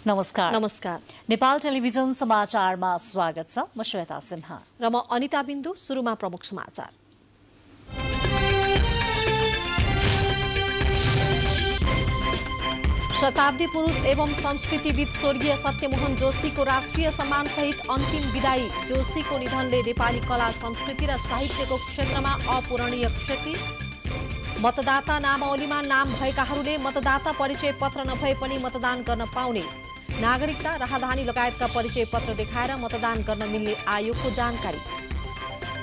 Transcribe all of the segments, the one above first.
नमस्कार। नेपाल टेलिभिजन समाचारमा स्वागत छ। म श्वेता सिन्हा र म अनिता बिन्दु। सुरुमा प्रमुख समाचार। शताब्दी पुरुष एवं संस्कृतिविद स्वर्गीय सत्यमोहन जोशीको राष्ट्रिय सम्मान सहित अन्तिम विदाई। जोशीको निधनले नेपाली कला संस्कृति र साहित्यको क्षेत्रमा अपूरणीय क्षति। मतदाता नामावलीमा नाम भएकाहरूले मतदाता परिचय पत्र नभए पनि मतदान गर्न पाउने। नागरिकता, राहदानी लगायतका परिचय पत्र देखाएर मतदान गर्न मिल्ने आयोगको जानकारी।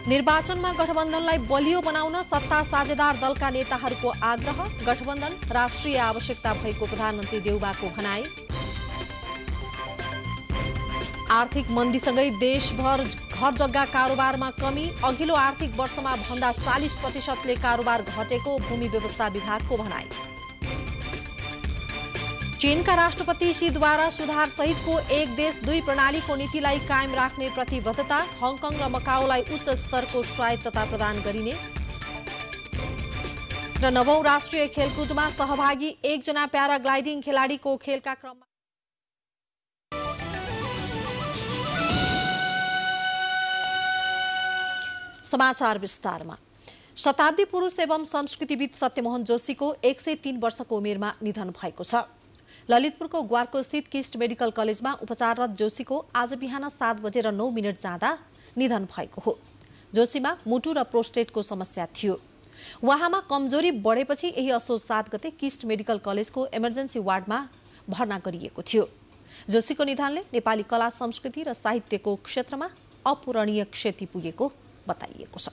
निर्वाचनमा गठबन्धनलाई बलियो बनाउन सत्ता साझेदार दलका नेताहरूको आग्रह। गठबन्धन राष्ट्रिय आवश्यकता भएको प्रधानमन्त्री देउबाको भनाई। आर्थिक मन्दीसँगै देशभर घर जग्गा कारोबारमा कमी। अघिल्लो आर्थिक वर्षमा भन्दा 40% कारोबार घटेको भूमि व्यवस्था विभागको भनाई। चीनका राष्ट्रपति शीद्वारा सुधार सहितको एक देश दुई प्रणालीको नीतिलाई कायम राख्ने प्रतिबद्धता। हङकङ र मकाओलाई उच्च स्तरको स्वायत्तता प्रदान गरिने। र 9औं राष्ट्रिय खेलकुदमा सहभागी एकजना प्याराग्लाइडिङ खेलाडीको खेलका क्रममा समाचार विस्तारमा। शताब्दी पुरुष एवं संस्कृतिविद सत्यमोहन जोशीको 103 वर्षको उमेरमा निधन भएको छ। ललितपुरको ग्वारको स्थित किस्ट मेडिकल कलेजमा उपचाररत जोशीको आज बिहान 7:09 जाँदा निधन भएको हो। जोशीमा मुटु र प्रोस्टेटको समस्या थियो। उहाँमा कमजोरी बढेपछि यही असोज 7 गते किस्ट मेडिकल कलेजको इमर्जेन्सी वार्डमा भर्ना गरिएको थियो। जोशीको निधनले नेपाली कला संस्कृति र साहित्यको क्षेत्रमा अपूरणीय क्षति पुगेको बताइएको छ।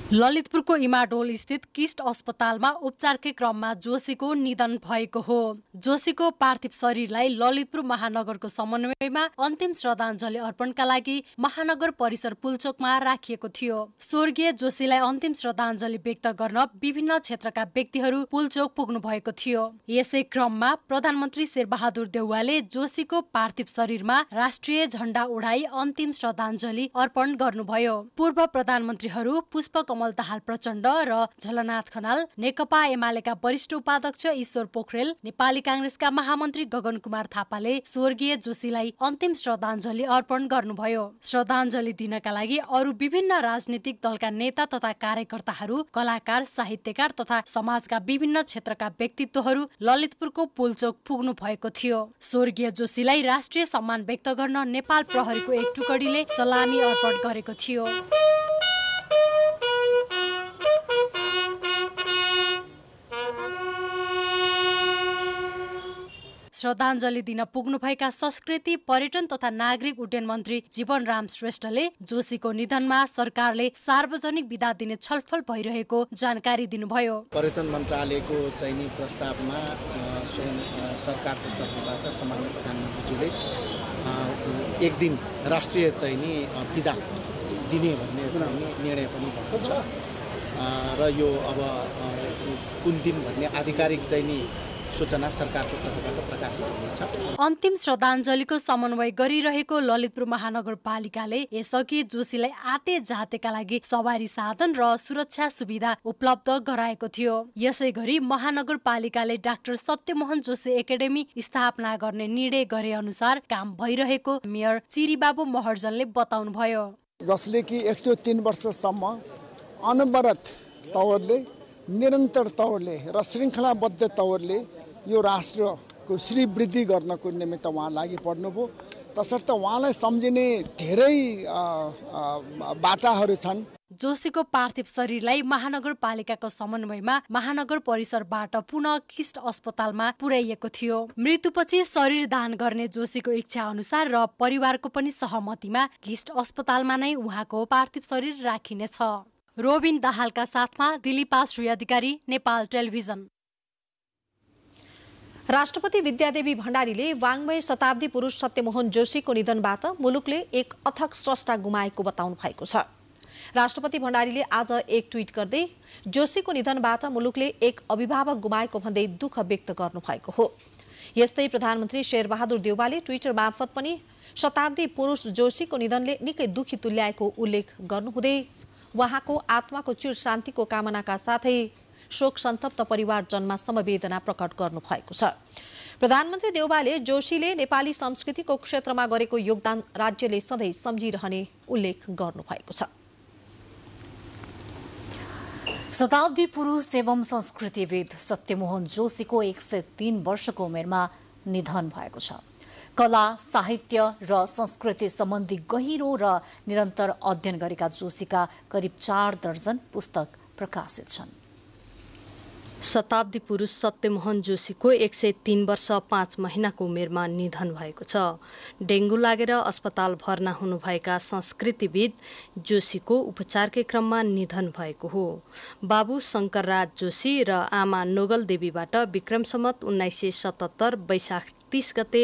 ललितपुरको इमाडोल स्थित किस्ट अस्पतालमा उपचारकै क्रममा जोशीको निधन भएको हो। जोशीको पार्थिव शरीरलाई ललितपुर महानगरको समन्वयमा अन्तिम श्रद्धाञ्जली अर्पणका लागि महानगर परिसर पुल्चोकमा राखिएको थियो। स्वर्गीय जोशीलाई अन्तिम श्रद्धाञ्जली व्यक्त गर्न विभिन्न क्षेत्रका व्यक्तिहरू पुल्चोक पुग्नु भएको थियो। यसै क्रममा प्रधानमन्त्री शेरबहादुर देउवाले जोशीको पार्थिव शरीरमा राष्ट्रिय झण्डा उडाई अन्तिम श्रद्धाञ्जली अर्पण गर्नुभयो। पूर्व प्रधानमन्त्रीहरू पुष्प कमल दाहाल प्रचण्ड र झलनाथ खनाल, नेकपा एमालेका वरिष्ठ उपाध्यक्ष ईश्वर पोखरेल, नेपाली कांग्रेसका महामन्त्री गगन कुमार थापाले स्वर्गीय जोशीलाई अन्तिम श्रद्धाञ्जली अर्पण गर्नुभयो। श्रद्धाञ्जली दिनका लागि अरू विभिन्न राजनीतिक दलका नेता तथा कार्यकर्ताहरू, कलाकार, साहित्यकार तथा समाजका विभिन्न क्षेत्रका व्यक्तित्वहरू ललितपुरको पुल्चोक पुग्नु भएको थियो। स्वर्गीय जोशीलाई राष्ट्रिय सम्मान व्यक्त गर्न नेपाल प्रहरीको एक टुकडीले सलामी अर्पण गरेको थियो। श्रद्धाञ्जली दिन पुग्नुभएका संस्कृति, पर्यटन तथा नागरिक उड्डयन मन्त्री जीवनराम श्रेष्ठले जोशीको निधनमा सरकारले सार्वजनिक बिदा दिने छलफल भइरहेको जानकारी दिनुभयो। पर्यटन मन्त्रालयको चाहिने प्रस्तावमा सरकारको तर्फबाट सामान्य प्रधानमन्त्रीज्यूले एक दिन राष्ट्रिय चाहिने बिदा दिने भन्ने चाहिने निर्णय पनि भएको छ र यो अब कुन दिन भन्ने आधिकारिक चाहिने सूचना सरकारको तर्फबाट प्रकाशित हुनेछ। अन्तिम श्रद्धाञ्जलीको समन्वय गरिरहेको ललितपुर महानगरपालिकाले यसअघि जोशीलाई आते जातेका लागि सवारी साधन र सुरक्षा सुविधा उपलब्ध गराएको थियो। यसै गरी महानगरपालिकाले डाक्टर सत्यमोहन जोशी एकाडेमी स्थापना गर्ने निर्णय गरे अनुसार काम भइरहेको मेयर चिरीबाबु महर्जनले बताउनुभयो। जसले कि 103 वर्षसम्म अनवरत तौरले, निरन्तर तौरले र श्रृङ्खलाबद्ध तौरले यो राष्ट्रको श्रीवृद्धि गर्नको निमित्त उहाँ लागि पर्नुभयो। तसर्थ उहाँलाई सम्झिने धेरै बाटाहरू छन्। जोशीको पार्थिव शरीरलाई महानगरपालिकाको समन्वयमा महानगर परिसरबाट पुनः किस्ट अस्पतालमा पुर्याइएको थियो। मृत्युपछि शरीर दान गर्ने जोशीको इच्छा अनुसार र परिवारको पनि सहमतिमा किस्ट अस्पतालमा नै उहाँको पार्थिव शरीर राखिनेछ। रोबिन दाहालका साथमा दिलीपा श्री अधिकारी, नेपाल टेलिभिजन। राष्ट्रपति विद्यादेवी भण्डारीले वाङ्मय शताब्दी पुरुष सत्यमोहन जोशीको निधनबाट मुलुकले एक अथक स्रष्टा गुमाएको बताउनु भएको छ। राष्ट्रपति भण्डारीले आज एक ट्वीट गर्दै जोशीको निधनबाट मुलुकले एक अभिभावक गुमाएको भन्दै दुःख व्यक्त गर्नु भएको हो। यस्तै प्रधानमन्त्री शेरबहादुर देउवाले ट्विटर मार्फत पनि शताब्दी पुरुष जोशीको निधनले निकै दुखी तुल्याएको उल्लेख गर्नुहुँदै उहाँको आत्माको चिर शान्तिको कामनाका साथै शोक सन्तप्त परिवारजनमा समवेदना प्रकट गर्नु भएको छ। प्रधानमन्त्री देउबाले जोशीले नेपाली संस्कृतिको क्षेत्रमा गरेको योगदान राज्यले सधैँ सम्झिरहने उल्लेख गर्नुभएको छ। शताब्दी पुरुष एवं संस्कृतिविद सत्यमोहन जोशीको 103 वर्षको उमेरमा निधन भएको छ। कला, साहित्य र संस्कृति सम्बन्धी गहिरो र निरन्तर अध्ययन गरेका जोशीका करिब 4 दर्जन पुस्तक प्रकाशित छन्। शताब्दी पुरुष सत्यमोहन जोशीको 103 वर्ष 5 महिनाको उमेरमा निधन भएको छ। डेङ्गु लागेर अस्पताल भर्ना हुनुभएका संस्कृतिविद जोशीको उपचारकै क्रममा निधन भएको हो। बाबु शङ्करराज जोशी र आमा नोगल देवीबाट विक्रम सम्वत 1977 वैशाख 30 गते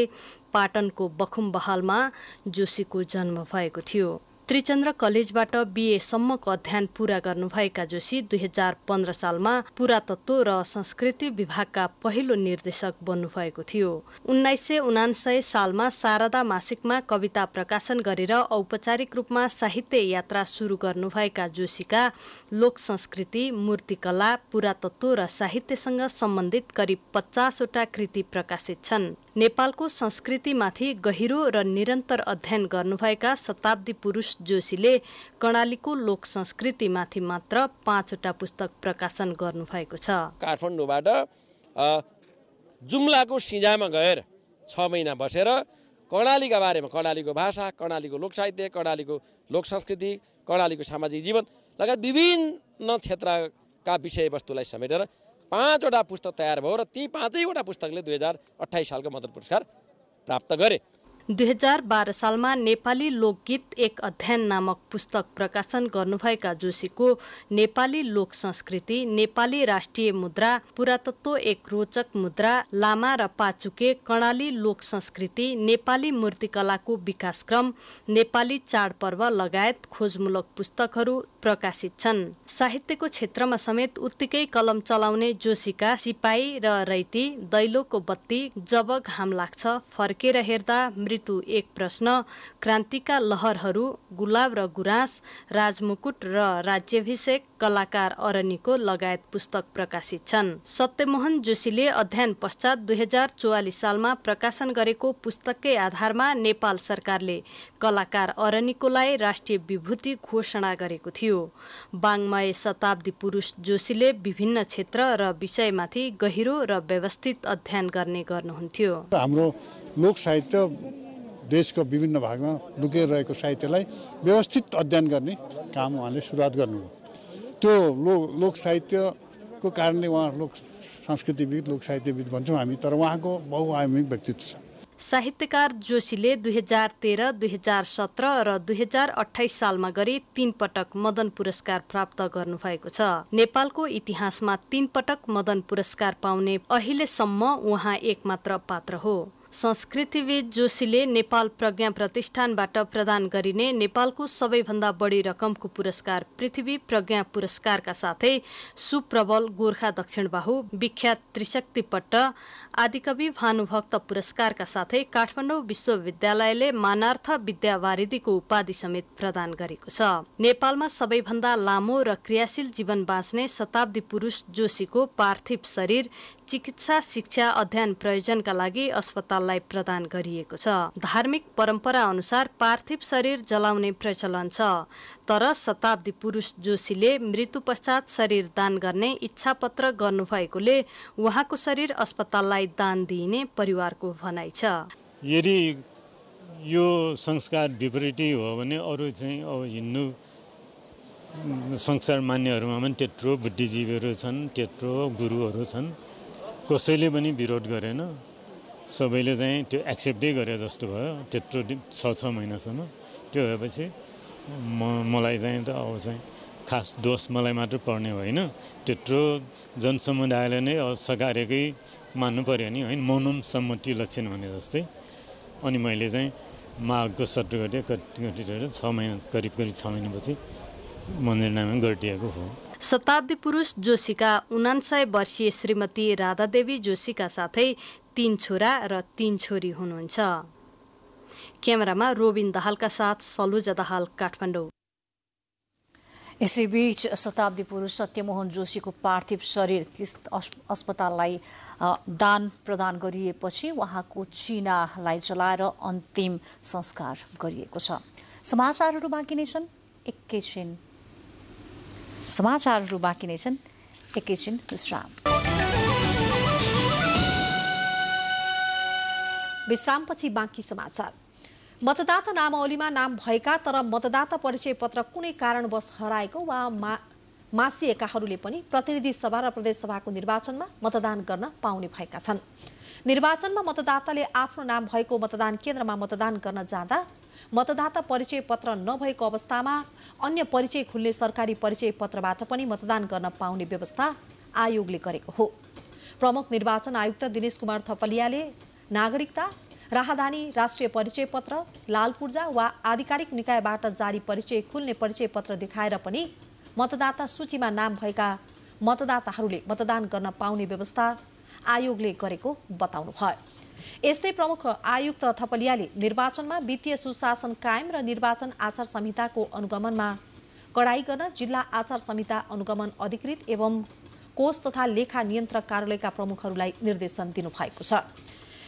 पाटनको बखुम बहालमा जोशीको जन्म भएको थियो। त्रिचन्द्र कलेजबाट BA सम्मको अध्ययन पूरा गर्नुभएका जोशी 2015 सालमा पुरातत्व र संस्कृति विभागका पहिलो निर्देशक बन्नुभएको थियो। 1999 सालमा शारदा मासिकमा कविता प्रकाशन गरेर औपचारिक रूपमा साहित्य यात्रा सुरु गर्नुभएका जोशीका लोक संस्कृति, मूर्तिकला, पुरातत्व र साहित्यसँग सम्बन्धित करिब 50 वटा कृति प्रकाशित छन्। नेपालको संस्कृतिमाथि गहिरो र निरन्तर अध्ययन गर्नुभएका शताब्दी पुरुष जोशीले कर्णालीको लोक संस्कृतिमाथि मात्र 5 वटा पुस्तक प्रकाशन गर्नुभएको छ। काठमाडौँबाट जुम्लाको सिंजामा गएर 6 महिना बसेर कर्णालीका बारेमा, कर्णालीको भाषा, कर्णालीको लोक साहित्य, कर्णालीको लोक संस्कृति, कर्णालीको सामाजिक जीवन लगायत विभिन्न क्षेत्रका विषयवस्तुलाई समेटेर 5 वटा पुस्तक तयार भयो र ती 5 वटा पुस्तकले 2028 सालको मदन पुरस्कार प्राप्त गरे। 2012 सालमा नेपाली लोकगीत एक अध्ययन नामक पुस्तक प्रकाशन गर्नुभएका जोशीको नेपाली लोक संस्कृति, नेपाली राष्ट्रिय मुद्रा, पुरातत्व एक रोचक मुद्रा, लामा र पाचुके, कर्णाली लोक संस्कृति, नेपाली मूर्तिकलाको विकासक्रम, नेपाली चाडपर्व लगायत खोजमूलक पुस्तकहरू प्रकाशित छन्। साहित्यको क्षेत्रमा समेत उत्तिकै कलम चलाउने जोशीका सिपाही र रैती, दैलोको बत्ती, जब घाम लाग्छ, फर्केर हेर्दा, मृत्यु एक प्रश्न, क्रान्तिका लहरहरू, गुलाब र गुराँस, राजमुकुट र राज्याभिषेक, कलाकार अरनिको लगायत पुस्तक प्रकाशित छन्। सत्यमोहन जोशीले अध्ययन पश्चात 2044 सालमा प्रकाशन गरेको पुस्तककै आधारमा नेपाल सरकारले कलाकार अरनिकोलाई राष्ट्रिय विभूति घोषणा गरेको थियो। वाङ्मय शताब्दी पुरुष जोशीले विभिन्न क्षेत्र र विषयमाथि गहिरो र व्यवस्थित अध्ययन गर्ने गर्नुहुन्थ्यो। हाम्रो लोक साहित्य देशको विभिन्न भागमा लुकेर रहेको साहित्यलाई व्यवस्थित अध्ययन गर्ने काम उहाँले सुरुवात गर्नुभयो। त्यो लोक साहित्यको कारणले उहाँ लोक संस्कृतिविद, लोक साहित्यविद भन्छौँ हामी, तर उहाँको बहुआयामिक व्यक्तित्व छ। साहित्यकार जोशीले 2013, 2017 र 2028 सालमा गरी 3 पटक मदन पुरस्कार प्राप्त गर्नुभएको छ। नेपालको इतिहासमा 3 पटक मदन पुरस्कार पाउने अहिलेसम्म उहाँ एकमात्र पात्र हो। संस्कृतिविद जोशीले नेपाल प्रज्ञा प्रतिष्ठानबाट प्रदान गरिने नेपालको सबैभन्दा बढी रकमको पुरस्कार पृथ्वी प्रज्ञा पुरस्कारका साथै सुप्रबल गोर्खा दक्षिणबाहु, विख्यात त्रिशक्ति पट्ट, आदिकवि भानुभक्त पुरस्कारका साथै काठमाडौँ विश्वविद्यालयले मानार्थ विद्यावारिधीको उपाधि समेत प्रदान गरेको छ। नेपालमा सबैभन्दा लामो र क्रियाशील जीवन बाँच्ने शताब्दी पुरुष जोशीको पार्थिव शरीर चिकित्सा, शिक्षा, अध्ययन प्रयोजनका लागि अस्पताललाई प्रदान गरिएको छ। धार्मिक परम्परा अनुसार पार्थिव शरीर जलाउने प्रचलन छ, तर शताब्दी पुरुष जोशीले मृत्यु पश्चात शरीर दान गर्ने इच्छा पत्र गर्नुभएकोले उहाँको शरीर अस्पताललाई दान दिइने परिवारको भनाइ छ। यदि यो संस्कार विपरीतै हो भने अरू चाहिँ अब हिन्दू संस्कार मान्नेहरूमा पनि त्यत्रो बुद्धिजीवीहरू छन्, त्यत्रो गुरुहरू छन्, कसैले पनि विरोध गरेन। सबैले चाहिँ त्यो एक्सेप्टै गरे जस्तो भयो। त्यत्रो 6 महिनासम्म त्यो भएपछि मलाई चाहिँ त अब चाहिँ खास दोष मलाई मात्र पर्ने होइन, त्यत्रो जनसमुदायले नै सकारेकै मान्नु पर्यो नि होइन, मौनम सम्मति लक्षण भने जस्तै। अनि मैले चाहिँ माघको 17 गते करिब 6 महिनापछि मन्दिरनामा गरिदिएको हो। शताब्दी पुरुष जोशीका 49 वर्षीय श्रीमती राधादेवी जोशीका साथै 3 छोरा र 3 छोरी हुनुहुन्छ। क्यामेरामा रोबिन दाहालका साथ सलुजा दाहाल, काठमाडौँ। यसैबीच शताब्दी पुरुष सत्यमोहन जोशीको पार्थिव शरीर किस्ट अस्पताललाई दान प्रदान गरिएपछि उहाँको चिनालाई जलाएर अन्तिम संस्कार गरिएको छ। समाचारहरू बाँकी नै छन् एकैछिन विश्राम। विश्रामपछि बाँकी समाचार। मतदाता नामावलीमा नाम भएका तर मतदाता परिचय पत्र कुनै कारणवश हराएको वा मासिएकाहरूले पनि प्रतिनिधि सभा र प्रदेश सभाको निर्वाचनमा मतदान गर्न पाउने भएका छन्। निर्वाचनमा मतदाताले आफ्नो नाम भएको मतदान केन्द्रमा मतदान गर्न जाँदा मतदाता परिचय पत्र नभएको अवस्थामा अन्य परिचय खुल्ने सरकारी परिचय पत्रबाट पनि मतदान गर्न पाउने व्यवस्था आयोगले गरेको हो। प्रमुख निर्वाचन आयुक्त दिनेश कुमार थपलियाले नागरिकता, राहदानी, राष्ट्रिय परिचय पत्र, लाल पूर्जा वा आधिकारिक निकायबाट जारी परिचय खुल्ने परिचय पत्र देखाएर पनि मतदाता सूचीमा नाम भएका मतदाताहरूले मतदान गर्न पाउने व्यवस्था आयोगले गरेको बताउनुभयो। यस्तै प्रमुख आयुक्त थपलियाले निर्वाचनमा वित्तीय सुशासन कायम र निर्वाचन आचार संहिताको अनुगमनमा कडाई गर्न जिल्ला आचार संहिता अनुगमन अधिकृत एवं कोष तथा लेखा नियन्त्रक कार्यालयका प्रमुखहरूलाई निर्देशन दिनुभएको छ।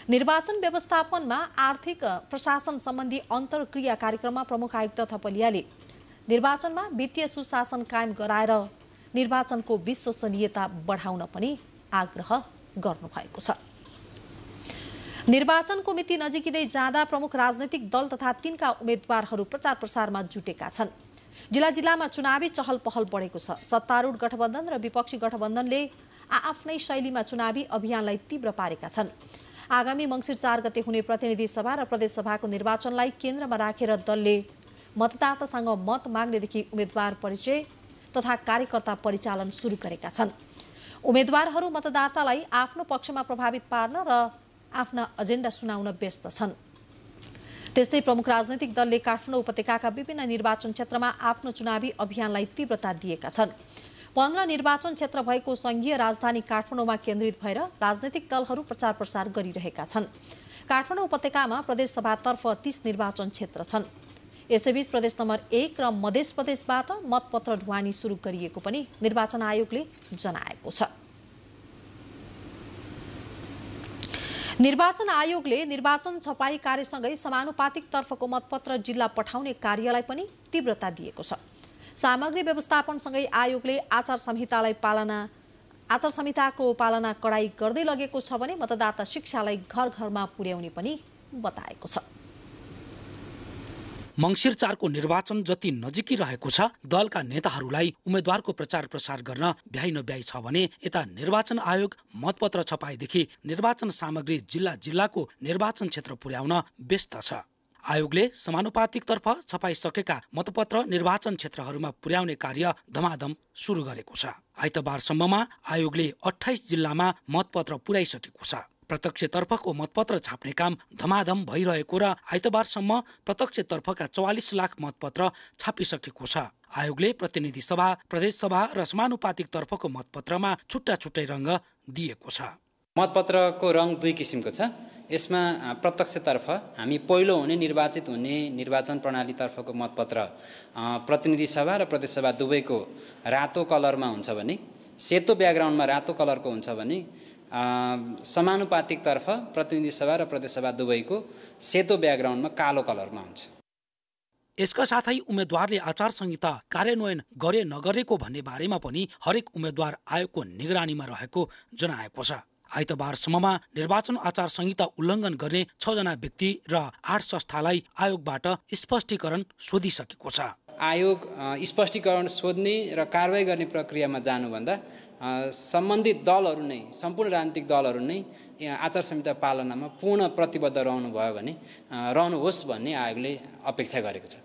निर्वाचन व्यवस्थापनमा आर्थिक प्रशासन सम्बन्धी अन्तर्क्रिया कार्यक्रममा प्रमुख आयुक्त थपलियाले निर्वाचनमा वित्तीय सुशासन कायम गराएर निर्वाचनको विश्वसनीयता बढाउन पनि आग्रह गर्नुभएको छ। निर्वाचनको मिति नजिकिँदै जाँदा प्रमुख राजनैतिक दल तथा तिनका उम्मेद्वारहरू प्रचार प्रसारमा जुटेका छन्। जिल्ला जिल्लामा चुनावी चहल पहल बढेको छ। सत्तारूढ गठबन्धन र विपक्षी गठबन्धनले आफ्नै शैलीमा चुनावी अभियानलाई तीव्र पारेका छन्। आगामी मङ्सिर 4 गते हुने प्रतिनिधि सभा र प्रदेश सभाको निर्वाचनलाई केन्द्रमा राखेर दलले मतदातासँग मत माग्नेदेखि उम्मेद्वार परिचय तथा कार्यकर्ता परिचालन सुरु गरेका छन्। उम्मेद्वारहरू मतदातालाई आफ्नो पक्षमा प्रभावित पार्न र आफ्ना एजेन्डा सुनाउन व्यस्त छन्। त्यस्तै प्रमुख राजनैतिक दलले काठमाडौँ उपत्यकाका विभिन्न निर्वाचन क्षेत्रमा आफ्नो चुनावी अभियानलाई तीव्रता दिएका छन्। 15 निर्वाचन क्षेत्र भएको संघीय राजधानी काठमाडौँमा केन्द्रित भएर राजनैतिक दलहरू प्रचार प्रसार गरिरहेका छन्। काठमाडौँ उपत्यकामा प्रदेश सभातर्फ 30 निर्वाचन क्षेत्र छन्। यसैबीच प्रदेश नम्बर 1 र मध्य प्रदेशबाट मतपत्र ढुवानी सुरु गरिएको पनि निर्वाचन आयोगले जनाएको छ। निर्वाचन आयोगले निर्वाचन छपाई कार्यसँगै समानुपातिक तर्फको मतपत्र जिल्ला पठाउने कार्यलाई पनि तीव्रता दिएको छ। सामग्री व्यवस्थापनसँगै आयोगले आचार संहिताको पालना कडाई गर्दै लगेको छ भने मतदाता शिक्षालाई घर घरमा पुर्याउने पनि बताएको छ। मङ्सिर 4 को निर्वाचन जति नजिकै रहेको छ, दलका नेताहरूलाई उम्मेद्वारको प्रचार प्रसार गर्न भ्याइ नभ्याइ छ भने यता निर्वाचन आयोग मतपत्र छपाईदेखि निर्वाचन सामग्री जिल्ला जिल्लाको निर्वाचन क्षेत्र पुर्याउन व्यस्त छ। आयोगले समानुपातिक तर्फ छपाइसकेका मतपत्र निर्वाचन क्षेत्रहरूमा पुर्याउने कार्य धमाधम सुरु गरेको छ। आइतबारसम्ममा आयोगले 28 जिल्लामा मतपत्र पुर्याइसकेको छ। प्रत्यक्षतर्फको मतपत्र छाप्ने काम धमाधम भइरहेको र आइतबारसम्म प्रत्यक्षतर्फका 44 लाख मतपत्र छापिसकेको छ। आयोगले प्रतिनिधि सभा, प्रदेश सभा र समानुपातिक तर्फको मतपत्रमा छुट्टा छुट्टै रङ्ग दिएको छ। मतपत्रको रङ 2 किसिमको छ। यसमा प्रत्यक्षतर्फ हामी पहिलो हुने निर्वाचित हुने निर्वाचन प्रणाली तर्फको मतपत्र प्रतिनिधि सभा र प्रदेश सभा दुवैको रातो कलरमा हुन्छ भने, सेतो ब्याकग्राउन्डमा रातो कलरको हुन्छ भने समानुपातिक तर्फ प्रतिनिधि सभा र प्रदेश सभा दुवैको सेतो ब्याकग्राउन्डमा कालो कलरमा हुन्छ। यसका साथै उम्मेद्वारले आचार संहिता कार्यान्वयन गरे नगरेको भन्ने बारेमा पनि हरेक उम्मेद्वार आयोगको निगरानीमा रहेको जनाएको छ। आइतबारसम्ममा निर्वाचन आचार संहिता उल्लङ्घन गर्ने 6 जना व्यक्ति र 8 संस्थालाई आयोगबाट स्पष्टीकरण सोधिसकेको छ। आयोग स्पष्टीकरण सोध्ने र कारबाही गर्ने प्रक्रियामा जानुभन्दा सम्बन्धित दलहरू नै, सम्पूर्ण राजनीतिक दलहरू नै आचार संहिता पालनामा पूर्ण प्रतिबद्ध रहनुहोस् भन्ने आयोगले अपेक्षा गरेको छ।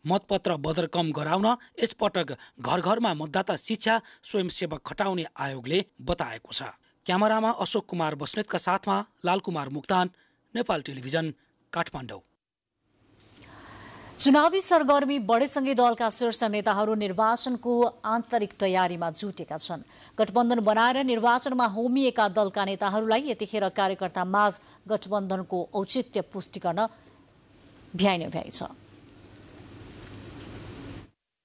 मतपत्र बदर कम गराउन यसपटक घर घरमा मतदाता शिक्षा स्वयंसेवक खटाउने आयोगले बताएको छ। क्यामेरामा अशोक कुमार बस्नेतका साथमा लालकुमार मुक्तान, नेपाल टेलिभिजन, काठमाडौँ। चुनावी सरगर्मी बढेसँगै दलका शीर्ष नेताहरू निर्वाचनको आन्तरिक तयारीमा जुटेका छन्। गठबन्धन बनाएर निर्वाचनमा होमिएका दलका नेताहरूलाई यतिखेर कार्यकर्ता माझ गठबन्धनको औचित्य पुष्टि गर्न भ्याइ नभ्याइ छ।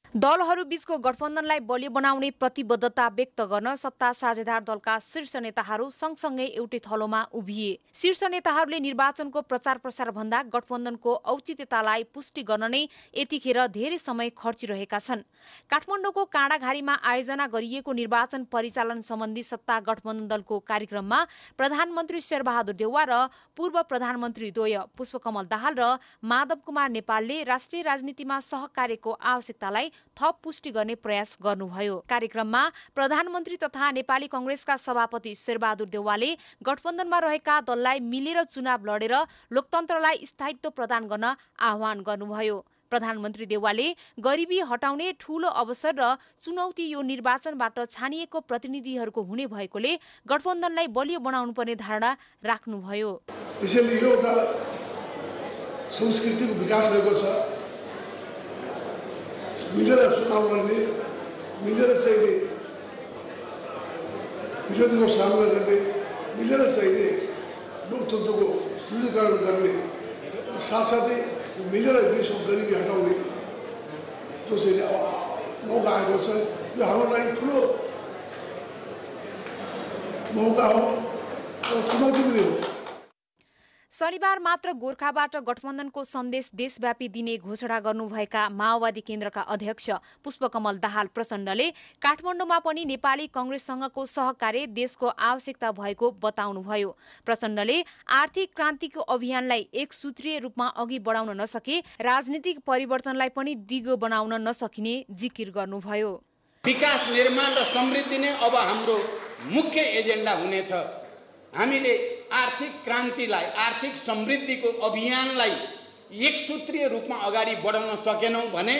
दलहरू बीचको गठबन्धनलाई बलियो बनाउने प्रतिबद्धता व्यक्त गर्न सत्ता साझेदार दलका शीर्ष नेताहरू सँगसँगै एउटै थलोमा उभिए। शीर्ष नेताहरूले निर्वाचनको प्रचार प्रसार भन्दा गठबन्धनको औचित्यतालाई पुष्टि गर्न नै यतिखेर धेरै समय खर्चिरहेका छन्। काठमाडौँको काँडाघारीमा आयोजना गरिएको निर्वाचन परिचालन सम्बन्धी सत्ता गठबन्धन दलको कार्यक्रममा प्रधानमन्त्री शेरबहादुर देउवा र पूर्व प्रधानमन्त्री द्वय पुष्पकमल दाहाल र माधव कुमार नेपालले राष्ट्रिय राजनीतिमा सहकार्यको आवश्यकतालाई थप पुष्टि गर्ने प्रयास गर्नुभयो। कार्यक्रममा प्रधानमन्त्री तथा नेपाली कांग्रेसका सभापति शेरबहादुर देउवाले गठबन्धनमा रहेका दललाई मिलेर चुनाव लडेर लोकतन्त्रलाई स्थायित्व प्रदान गर्न आह्वान गर्नुभयो। प्रधानमन्त्री देउवाले गरिबी हटाउने ठूलो अवसर र चुनौती यो निर्वाचनबाट छानिएको प्रतिनिधिहरूको हुने भएकोले गठबन्धनलाई बलियो बनाउनु पर्ने धारणा राख्नुभयो। यसैले यो एउटा संस्कृतिको विकास भएको छ। मिलेर चुनाव लड्ने, मिलेर चाहिने विरोधीको सामना गर्ने, मिलेर चाहिने लोकतन्त्रको सुदृढीकरण गर्ने, साथसाथै मिलेर देशको गरिबी हटाउने जो चाहिँ मौका आएको छ, यो हाम्रो लागि ठुलो मौका हो र चुनौती पनि हो। शनिबार मात्र गोर्खाबाट गठबन्धनको सन्देश देशव्यापी दिने घोषणा गर्नुभएका माओवादी केन्द्रका अध्यक्ष पुष्पकमल दाहाल प्रचण्डले काठमाडौँमा पनि नेपाली कांग्रेससँगको सहकार्य देशको आवश्यकता भएको बताउनुभयो। प्रचण्डले आर्थिक क्रान्तिको अभियानलाई एक सूत्रीय रूपमा अघि बढाउन नसके राजनीतिक परिवर्तनलाई पनि दिगो बनाउन नसकिने जिकिर गर्नुभयो। विकास, निर्माण र समृद्धि नै अब हाम्रो मुख्य एजेन्डा हुनेछ। हामीले आर्थिक क्रान्तिलाई, आर्थिक समृद्धिको अभियानलाई एक सूत्रीय रूपमा अगाडि बढाउन सकेनौं भने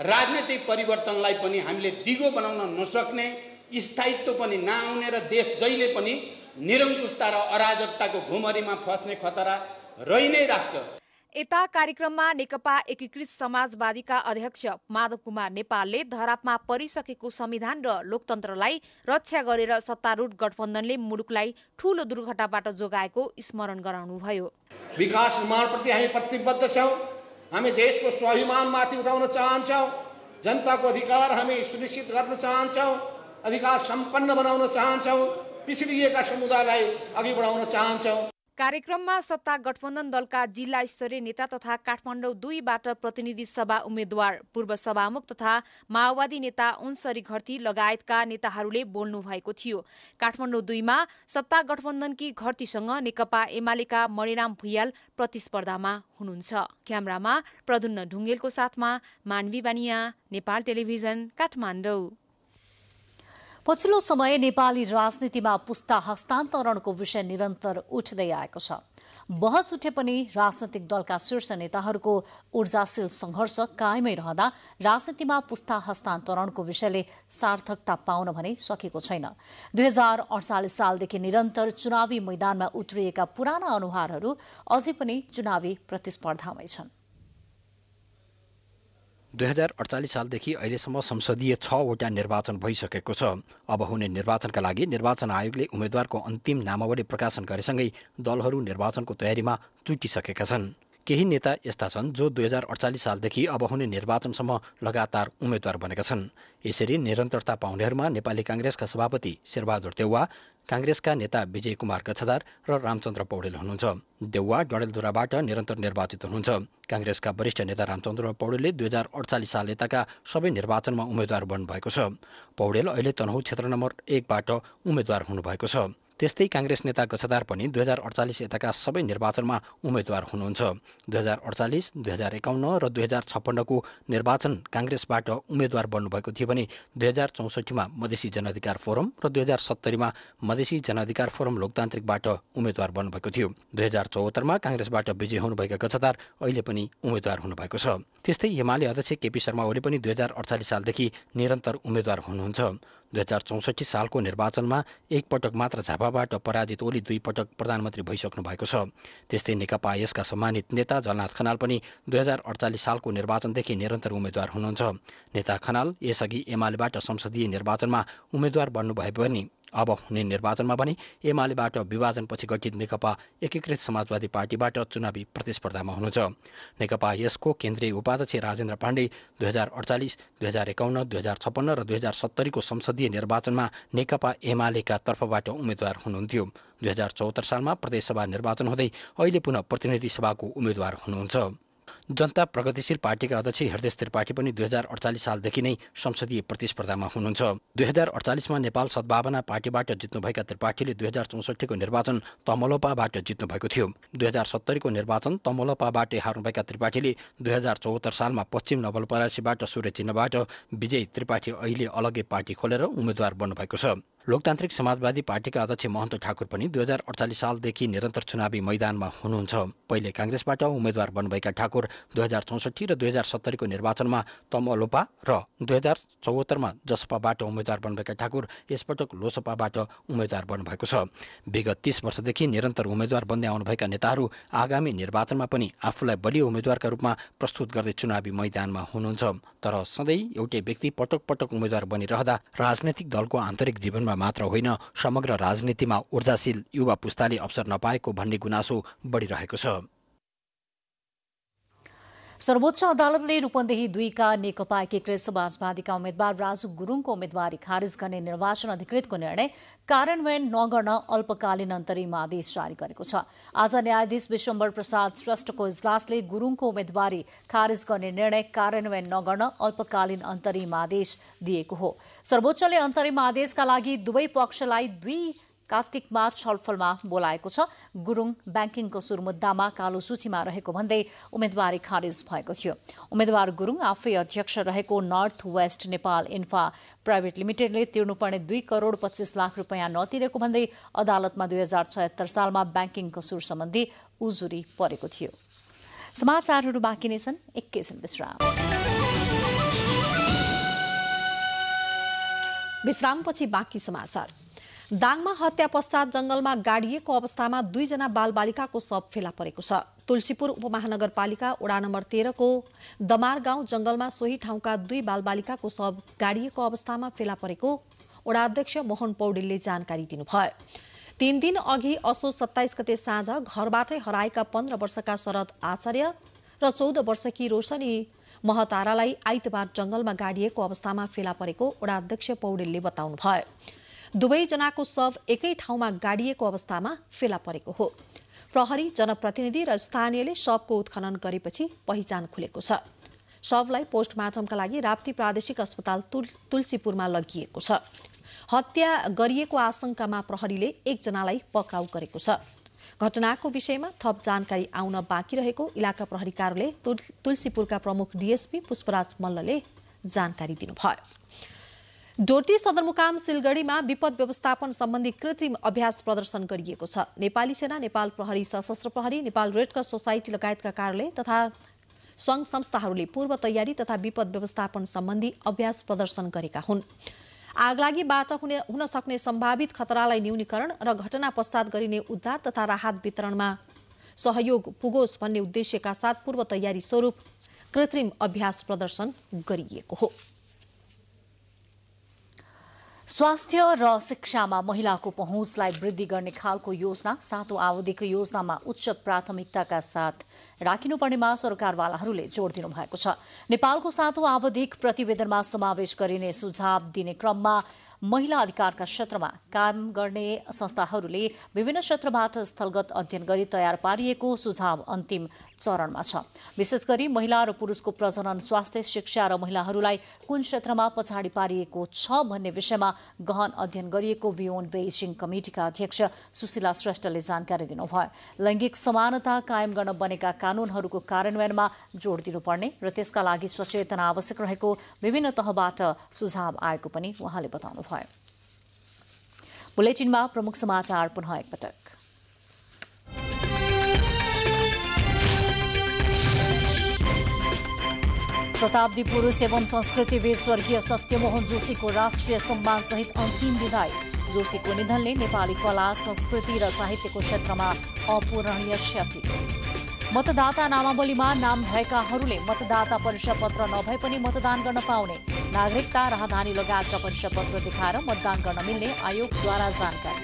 राजनीतिक परिवर्तनलाई पनि हामीले दिगो बनाउन नसक्ने, स्थायित्व पनि नआउने र देश जहिले पनि निरङ्कुशता र अराजकताको घुमरीमा फस्ने खतरा रहि नै राख्छ। यता कार्यक्रममा नेकपा एकीकृत समाजवादीका अध्यक्ष माधव कुमार नेपालले धरापमा परिसकेको संविधान र लोकतन्त्रलाई रक्षा गरेर सत्तारूढ गठबन्धनले मुलुकलाई ठूलो दुर्घटनाबाट जोगाएको स्मरण गराउनुभयो। विकास निर्माणप्रति हामी प्रतिबद्ध छौं। हामी देशको स्वाभिमानमाथि उठाउन चाहन्छौं। जनताको अधिकार हामी सुनिश्चित गर्न चाहन्छौं। अधिकार सम्पन्न बनाउन चाहन्छौं। पिछडिएका समुदायलाई अघि बढाउन चाहन्छौं। कार्यक्रममा सत्ता गठबन्धन दलका जिल्ला स्तरीय नेता तथा काठमाडौँ 2बाट प्रतिनिधि सभा उम्मेद्वार, पूर्व सभामुख तथा माओवादी नेता उन्सरी घरती लगायतका नेताहरूले बोल्नु भएको थियो। काठमाडौँ 2मा सत्ता गठबन्धनकी घरतीसँग नेकपा एमालेका मणिराम भुइयाल प्रतिस्पर्धामा हुनुहुन्छ। क्यामेरामा प्रद्युम्न ढुङ्गेलको साथमा मानवी बानिया, नेपाल टेलिभिजन, काठमाडौँ। पछिल्लो समय नेपाली राजनीतिमा पुस्ता हस्तान्तरणको विषय निरन्तर उठ्दै आएको छ। बहस उठे पनि राजनैतिक दलका शीर्ष नेताहरूको ऊर्जाशील संघर्ष कायमै रहँदा राजनीतिमा पुस्ता हस्तान्तरणको विषयले सार्थकता पाउन भने सकेको छैन। 2048 सालदेखि निरन्तर चुनावी मैदानमा उत्रिएका पुराना अनुहारहरू अझै पनि चुनावी प्रतिस्पर्धामै छन्। 2048 सालदेखि अहिलेसम्म संसदीय 6वटा निर्वाचन भइसकेको छ। अब हुने निर्वाचनका लागि निर्वाचन आयोगले उम्मेद्वारको अन्तिम नामावली प्रकाशन गरेसँगै दलहरू निर्वाचनको तयारीमा जुटिसकेका छन्। केही नेता यस्ता छन् जो 2048 सालदेखि अब हुने निर्वाचनसम्म लगातार उम्मेद्वार बनेका छन्। यसरी निरन्तरता पाउनेहरूमा नेपाली कांग्रेसका सभापति शेरबहादुर देउवा, कांग्रेसका नेता विजय कुमार गच्छदार र रामचन्द्र पौडेल हुनुहुन्छ। देउवा डडेलधुराबाट निरन्तर निर्वाचित हुनुहुन्छ। कांग्रेसका वरिष्ठ नेता रामचन्द्र पौडेलले 2048 साल यताका सबै निर्वाचनमा उम्मेद्वार बन्नुभएको छ। पौडेल अहिले तनहुँ क्षेत्र नम्बर 1बाट उम्मेद्वार हुनुभएको छ। त्यस्तै कांग्रेस नेता गच्छदार पनि 2048 यताका सबै निर्वाचनमा उम्मेद्वार हुनुहुन्छ। 2048, 2051 र 2056 को निर्वाचन कांग्रेसबाट उम्मेद्वार बन्नुभएको थियो भने 2064मा मधेसी जनअधिकार फोरम र 2070मा मधेसी जनअधिकार फोरम लोकतान्त्रिकबाट उम्मेद्वार बन्नुभएको थियो। 2074मा कांग्रेसबाट विजय हुनुभएका गच्छदार अहिले पनि उम्मेद्वार हुनुभएको छ। त्यस्तै एमाले अध्यक्ष केपी शर्मा ओली पनि 2048 सालदेखि निरन्तर उम्मेद्वार हुनुहुन्छ। 2064 सालको निर्वाचनमा एक पटक मात्र झापाबाट पराजित ओली 2 पटक प्रधानमन्त्री भइसक्नु भएको छ। त्यस्तै नेकपा यसका सम्मानित नेता जलनाथ खनाल पनि 2048 सालको निर्वाचनदेखि निरन्तर उम्मेद्वार हुनुहुन्छ। नेता खनाल यसअघि एमालेबाट संसदीय निर्वाचनमा उम्मेद्वार बन्नुभए पनि अब हुने निर्वाचनमा भने एमालेबाट विभाजनपछि गठित नेकपा एकीकृत समाजवादी पार्टीबाट चुनावी प्रतिस्पर्धामा हुनुहुन्छ। नेकपा यसको केन्द्रीय उपाध्यक्ष राजेन्द्र पाण्डे 2048, 2051, 2056 र 2070 को संसदीय निर्वाचनमा नेकपा एमालेका तर्फबाट उम्मेद्वार हुनुहुन्थ्यो। 2074 सालमा प्रदेशसभा निर्वाचन हुँदै अहिले पुनः प्रतिनिधि सभाको उम्मेद्वार हुनुहुन्छ। जनता प्रगतिशील पार्टीका अध्यक्ष हृदय त्रिपाठी पनि 2048 सालदेखि नै संसदीय प्रतिस्पर्धामा हुनुहुन्छ। 2048 मा नेपाल सद्भावना पार्टीबाट जित्नुभएका त्रिपाठीले 2064 को निर्वाचन तमलोपाबाट जित्नुभएको थियो। 2070 को निर्वाचन तमलोपाबाट हार्नुभएका त्रिपाठीले 2074 सालमा पश्चिम नवलपरासीबाट सूर्य चिन्हबाट विजय त्रिपाठी अहिले अलग्गै पार्टी खोलेर उम्मेद्वार बन्नुभएको छ। लोकतान्त्रिक समाजवादी पार्टीका अध्यक्ष महन्त ठाकुर पनि 2048 सालदेखि निरन्तर चुनावी मैदानमा हुनुहुन्छ। पहिले काङ्ग्रेसबाट उम्मेद्वार बन्नुभएका ठाकुर 2064 र 2070 को निर्वाचनमा तमलोपा र 2074 मा जसपाबाट उम्मेद्वार बन्नुभएका ठाकुर यसपटक लोसपाबाट उम्मेद्वार बन्नुभएको छ। विगत 30 वर्षदेखि निरन्तर उम्मेद्वार बन्दै आउनुभएका नेताहरू आगामी निर्वाचनमा पनि आफूलाई बलियो उम्मेद्वारका रूपमा प्रस्तुत गर्दै चुनावी मैदानमा हुनुहुन्छ। तर सधैँ एउटै व्यक्ति पटक पटक उम्मेद्वार बनिरहँदा राजनैतिक दलको आन्तरिक जीवनमा मात्र होइन समग्र राजनीतिमा ऊर्जाशील युवा पुस्ताले अवसर नपाएको भन्ने गुनासो बढिरहेको छ। सर्वोच्च अदालतले रूपन्देही 2 का नेकपा एकीकृत समाजवादीका उम्मेद्वार राजु गुरुङको उम्मेदवारी खारिज गर्ने निर्वाचन अधिकृतको निर्णय कार्यान्वयन नगर्न अल्पकालीन अन्तरिम आदेश जारी गरेको छ। आज न्यायाधीश विश्वम्भर प्रसाद श्रेष्ठको इजलासले गुरुङको उम्मेदवारी खारिज गर्ने निर्णय कार्यान्वयन नगर्न अल्पकालीन अन्तरिम आदेश दिएको हो। सर्वोच्चले अन्तरिम आदेशका लागि दुवै पक्षलाई 2 कार्तिकमा छलफलमा बोलाएको छ। गुरुङ ब्याङ्किङ कसुर मुद्दामा कालो सूचीमा रहेको भन्दै उम्मेदवारी खारिज भएको थियो। उम्मेद्वार गुरुङ आफै अध्यक्ष रहेको नर्थ वेस्ट नेपाल इन्फा प्राइभेट लिमिटेडले तिर्नुपर्ने 2 करोड 25 लाख रुपियाँ नतिरेको भन्दै अदालतमा 2076 सालमा ब्याङ्किङ कसुर सम्बन्धी उजुरी परेको थियो। समाचारहरू बाँकी नै छन्, एकैछिन विश्रामपछि बाँकी समाचार। दाङमा हत्या पश्चात जंगलमा गाडिएको अवस्थामा 2 जना बालबालिकाको शव फेला परेको छ। तुलसीपुर उपमहानगरपालिका वडा नम्बर 13 को दमार गाउँ जंगलमा सोही ठाउँका 2 बालबालिकाको शव गाडिएको अवस्थामा फेला परेको वडा अध्यक्ष मोहन पौडेलले जानकारी दिनुभयो। 3 दिन अघि असोज 27 गते साँझ घरबाटै हराएका 15 वर्षका शरद आचार्य र 14 वर्षकी रोशनी महतारालाई आइतबार जंगलमा गाडिएको अवस्थामा फेला परेको वडा अध्यक्ष पौडेलले बताउनुभयो। दुवै जनाको शव एकै ठाउँमा गाडिएको अवस्थामा फेला परेको हो। प्रहरी, जनप्रतिनिधि र स्थानीयले शवको उत्खनन गरेपछि पहिचान खुलेको छ। शवलाई पोस्टमार्टमका लागि राप्ती प्रादेशिक अस्पताल तुलसीपुरमा लगिएको छ। हत्या गरिएको आशंकामा प्रहरीले 1 जनालाई पक्राउ गरेको छ। घटनाको विषयमा थप जानकारी आउन बाँकी रहेको इलाका प्रहरी कार्यालय तुलसीपुरका प्रमुख डीएसपी पुष्पराज मल्लले जानकारी दिनुभयो। डोटी सदरमुकाम सिलगढीमा विपद व्यवस्थापन सम्बन्धी कृत्रिम अभ्यास प्रदर्शन गरिएको छ। नेपाली सेना, नेपाल प्रहरी, सशस्त्र प्रहरी, नेपाल रेडक्रस सोसाइटी लगायतका कार्यालय तथा संघ संस्थाहरूले पूर्व तयारी तथा विपद व्यवस्थापन सम्बन्धी अभ्यास प्रदर्शन गरेका हुन्। आगलागीबाट हुन सक्ने सम्भावित खतरालाई न्यूनीकरण र घटना पश्चात गरिने उद्धार तथा राहत वितरणमा सहयोग पुगोस् भन्ने उद्देश्यका साथ पूर्व तयारी स्वरूप कृत्रिम अभ्यास प्रदर्शन गरिएको हो। स्वास्थ्य र शिक्षामा महिलाको पहुँचलाई वृद्धि गर्ने खालको योजना 7औं अवधिको योजनामा उच्च प्राथमिकताका साथ राखिनुपर्नेमा सरकारवालाहरूले जोड दिनु भएको छ। नेपालको 7औं आवधिक प्रतिवेदनमा समावेश गरिने सुझाव दिने क्रममा महिला अधिकारका क्षेत्रमा काम गर्ने संस्थाहरूले विभिन्न क्षेत्रबाट स्थलगत अध्ययन गरी तयार पारिएको सुझाव अन्तिम चरणमा छ। विशेष गरी महिला र पुरुषको प्रजनन, स्वास्थ्य, शिक्षा र महिलाहरूलाई कुन क्षेत्रमा पछाडि पारिएको छ भन्ने विषयमा गहन अध्ययन गरिएको वियोन बेइजिङ कमिटिका अध्यक्ष सुशीला श्रेष्ठले जानकारी दिनुभयो। लैंगिक समानता कायम गर्न बनेका कानूनहरूको कार्यान्वयनमा जोड दिनुपर्ने र त्यसका लागि सचेतना आवश्यक रहेको विभिन्न तहबाट सुझाव आएको पनि उहाँले बताउनुभयो। बुलेटिनमा प्रमुख समाचार पुनः एकपटक। शताब्दी पुरुष एवं संस्कृतिविद स्वर्गीय सत्यमोहन जोशीको राष्ट्रिय सम्मान सहित अन्तिम विदाई। जोशीको निधनले नेपाली कला, संस्कृति र साहित्यको क्षेत्रमा अपूरणीय क्षति। मतदाता नामावलीमा नाम भएकाहरूले मतदाता परिचय पत्र नभए पनि मतदान गर्न पाउने। नागरिकता, राहदानी लगायतका परिचयपत्र देखाएर मतदान गर्न मिल्ने आयोगद्वारा जानकारी।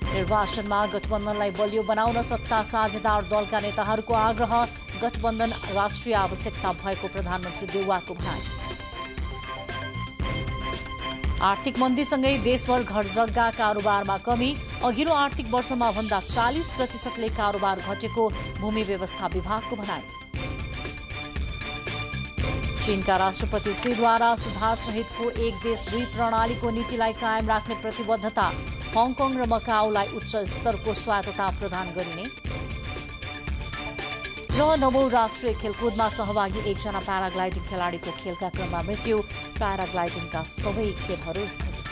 निर्वाचनमा गठबन्धनलाई बलियो बनाउन सत्ता साझेदार दलका नेताहरूको आग्रह। गठबन्धन राष्ट्रिय आवश्यकता भएको प्रधानमन्त्री देउवाको भनाई। आर्थिक मन्दीसँगै देशभर घरजग्गा कारोबारमा कमी। अघिल्लो आर्थिक वर्षमा भन्दा 40% कारोबार घटेको भूमि व्यवस्था विभागको भनाई। चीनका राष्ट्रपति सीद्वारा सुधार सहितको एक देश दुई प्रणालीको नीतिलाई कायम राख्ने प्रतिबद्धता। हङकङ र मकाओलाई उच्च स्तरको स्वायत्तता प्रदान गरिने। र 9औं राष्ट्रिय खेलकुदमा सहभागी एकजना प्याराग्लाइडिङ खेलाडीको खेलका क्रममा मृत्यु। प्याराग्लाइडिङका सबै खेलहरू स्थगित।